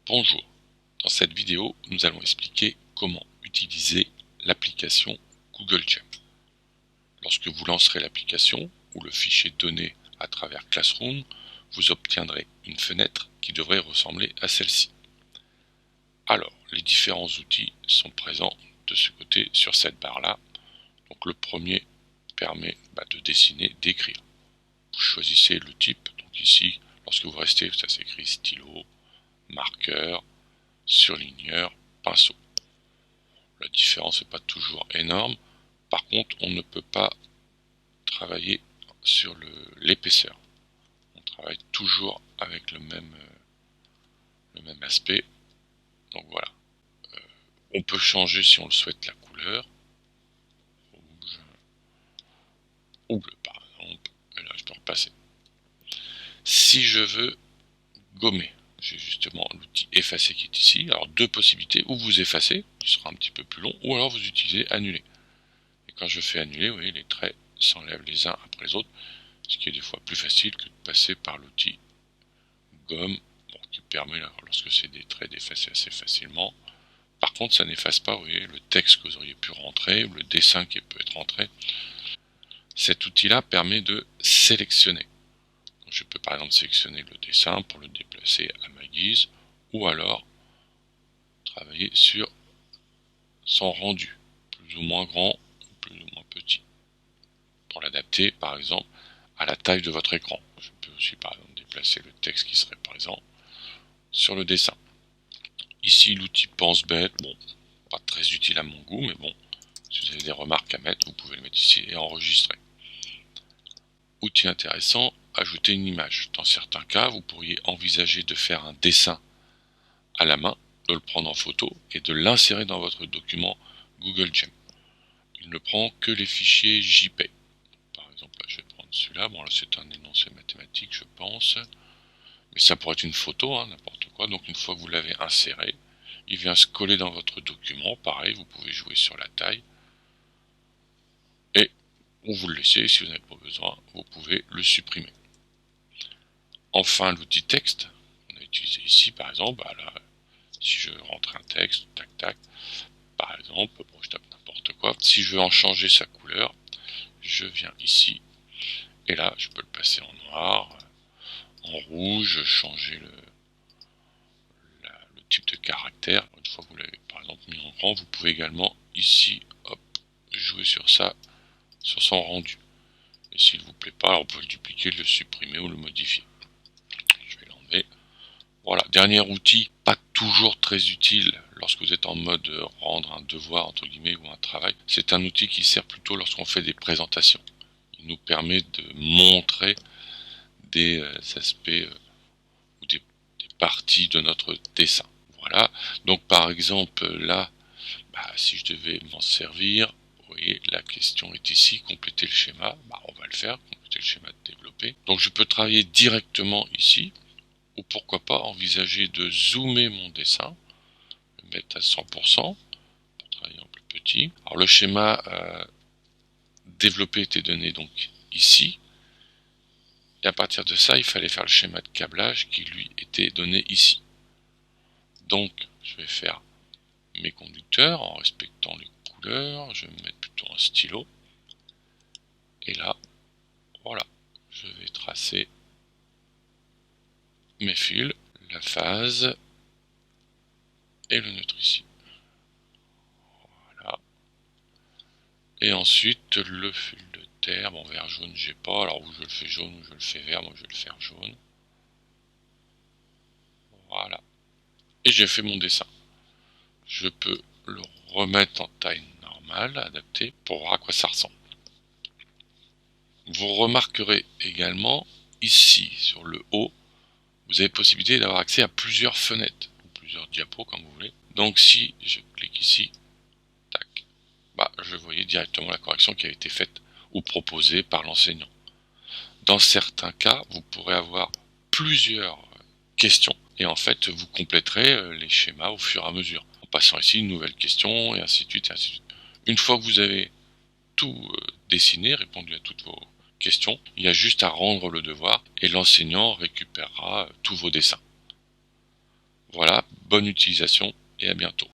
Bonjour, dans cette vidéo, nous allons expliquer comment utiliser l'application Google Gem. Lorsque vous lancerez l'application ou le fichier donné à travers Classroom, vous obtiendrez une fenêtre qui devrait ressembler à celle-ci. Alors, les différents outils sont présents de ce côté sur cette barre-là. Donc le premier permet de dessiner, d'écrire. Vous choisissez le type, donc ici, lorsque vous restez, ça s'écrit stylo, marqueur, surligneur, pinceau. La différence n'est pas toujours énorme. Par contre, on ne peut pas travailler sur l'épaisseur. On travaille toujours avec le même aspect. Donc voilà. On peut changer si on le souhaite la couleur. Rouge ou bleu par exemple. Et là, je peux repasser. Si je veux gommer, j'ai justement l'outil effacer qui est ici. Alors deux possibilités, ou vous effacez, qui sera un petit peu plus long, ou alors vous utilisez annuler. Et quand je fais annuler, vous voyez, les traits s'enlèvent les uns après les autres, ce qui est des fois plus facile que de passer par l'outil gomme, qui permet, lorsque c'est des traits, d'effacer assez facilement. Par contre, ça n'efface pas, vous voyez, le texte que vous auriez pu rentrer, ou le dessin qui peut être rentré. Cet outil-là permet de sélectionner. Donc, je peux par exemple sélectionner le dessin pour le déplacer à ma guise, ou alors travailler sur son rendu, plus ou moins grand, ou plus ou moins petit, pour l'adapter par exemple à la taille de votre écran. Je peux aussi par exemple déplacer le texte qui serait présent sur le dessin. Ici l'outil pense bête, bon, pas très utile à mon goût, mais bon, si vous avez des remarques à mettre, vous pouvez le mettre ici et enregistrer. Outil intéressant, ajouter une image. Dans certains cas, vous pourriez envisager de faire un dessin à la main, de le prendre en photo et de l'insérer dans votre document Google Gem. Il ne prend que les fichiers JPEG. Par exemple, là, je vais prendre celui-là. Bon, là, c'est un énoncé mathématique, je pense. Mais ça pourrait être une photo, n'importe quoi. Donc, une fois que vous l'avez inséré, il vient se coller dans votre document. Pareil, vous pouvez jouer sur la taille. Et, ou vous le laissez, si vous n'avez pas besoin, vous pouvez le supprimer. Enfin, l'outil texte, on a utilisé ici, par exemple, là, si je rentre un texte, tac, tac, par exemple, bon, je tape n'importe quoi. Si je veux en changer sa couleur, je viens ici, et là, je peux le passer en noir, en rouge, changer le type de caractère. Une fois que vous l'avez par exemple mis en grand, vous pouvez également ici, hop, jouer sur ça, sur son rendu. Et s'il ne vous plaît pas, alors on peut le dupliquer, le supprimer ou le modifier. Je vais l'enlever. Voilà, dernier outil, pas toujours très utile lorsque vous êtes en mode rendre un devoir entre guillemets ou un travail. C'est un outil qui sert plutôt lorsqu'on fait des présentations. Il nous permet de montrer des aspects ou des parties de notre dessin. Voilà, donc par exemple là, si je devais m'en servir, vous voyez, la question est ici, compléter le schéma, on va le faire, compléter le schéma de développer. Donc je peux travailler directement ici, ou pourquoi pas envisager de zoomer mon dessin, le mettre à 100%, pour travailler en plus petit. Alors le schéma développé était donné donc ici, et à partir de ça, il fallait faire le schéma de câblage qui lui était donné ici. Donc je vais faire mes conducteurs en respectant les couleurs, je vais me mettre plutôt un stylo, et là, voilà, je vais tracer mes fils, la phase et le neutre ici. Voilà. Et ensuite le fil de terre, bon vert jaune j'ai pas, alors où je le fais jaune ou je le fais vert, moi je vais le faire jaune. Voilà. Et j'ai fait mon dessin. Je peux le remettre en taille normale, adaptée, pour voir à quoi ça ressemble. Vous remarquerez également ici sur le haut, vous avez possibilité d'avoir accès à plusieurs fenêtres, ou plusieurs diapos comme vous voulez. Donc si je clique ici, tac, je voyais directement la correction qui a été faite ou proposée par l'enseignant. Dans certains cas, vous pourrez avoir plusieurs questions et en fait vous compléterez les schémas au fur et à mesure en passant ici une nouvelle question et ainsi de suite et ainsi de suite. Une fois que vous avez tout dessiné, répondu à toutes vos questions, il y a juste à rendre le devoir et l'enseignant récupérera tous vos dessins. Voilà, bonne utilisation et à bientôt.